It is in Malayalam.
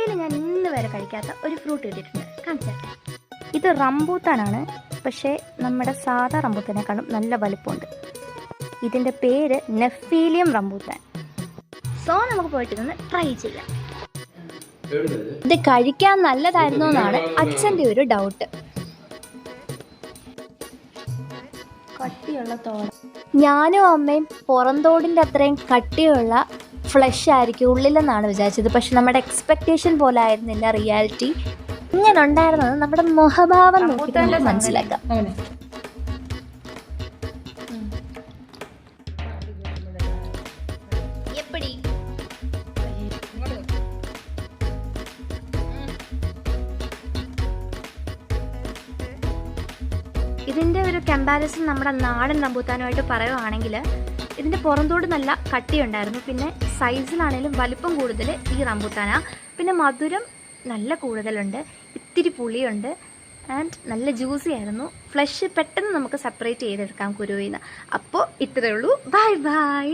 കയ്യിൽ ഞാൻ ഇന്ന് വരെ കഴിക്കാത്ത ഒരു ഫ്രൂട്ട് കിട്ടിയിട്ടുണ്ട്. കാണിച്ചേട്ടെ. ഇത് റംബൂട്ടാനാണ്, പക്ഷേ നമ്മുടെ സാധാ റംബൂട്ടാനേക്കാളും നല്ല വലുപ്പമുണ്ട്. ഇതിൻ്റെ പേര് നെഫീലിയം റംബൂട്ടാൻ. സോ നമുക്ക് പോയിട്ട് നിന്ന് ട്രൈ ചെയ്യാം. ഇത് കഴിക്കാൻ നല്ലതായിരുന്നു എന്നാണ് അച്ഛൻ്റെ ഒരു ഡൗട്ട്. കട്ടിയുള്ള തോട്. ഞാനും അമ്മയും പുറന്തോടിൻ്റെ അത്രയും കട്ടിയുള്ള ഫ്ലഷ് ആയിരിക്കും ഉള്ളിലെന്നാണ് വിചാരിച്ചത്. പക്ഷെ നമ്മുടെ എക്സ്പെക്റ്റേഷൻ പോലെ ആയിരുന്നില്ല റിയാലിറ്റി. ഇങ്ങനെ ഉണ്ടായിരുന്നത് നമ്മുടെ മുഖഭാവം നോക്കിയിട്ട് മനസ്സിലാക്കാം. ഇതിൻ്റെ ഒരു കമ്പാരിസൺ നമ്മുടെ നാടൻ റംബൂട്ടാനുമായിട്ട് പറയുവാണെങ്കിൽ ഇതിൻ്റെ പുറന്തോട് നല്ല കട്ടിയുണ്ടായിരുന്നു. പിന്നെ സൈസിലാണെങ്കിലും വലിപ്പം കൂടുതൽ ഈ റംബൂട്ടാന. പിന്നെ മധുരം നല്ല കൂടുതലുണ്ട്, ഇത്തിരി പുളിയുണ്ട്, ആൻഡ് നല്ല ജ്യൂസി ആയിരുന്നു. ഫ്ലഷ് പെട്ടെന്ന് നമുക്ക് സെപ്പറേറ്റ് ചെയ്തെടുക്കാം കുരുവിൽ നിന്ന്. അപ്പോൾ ഇത്രയേ ഉള്ളൂ. Bye bye.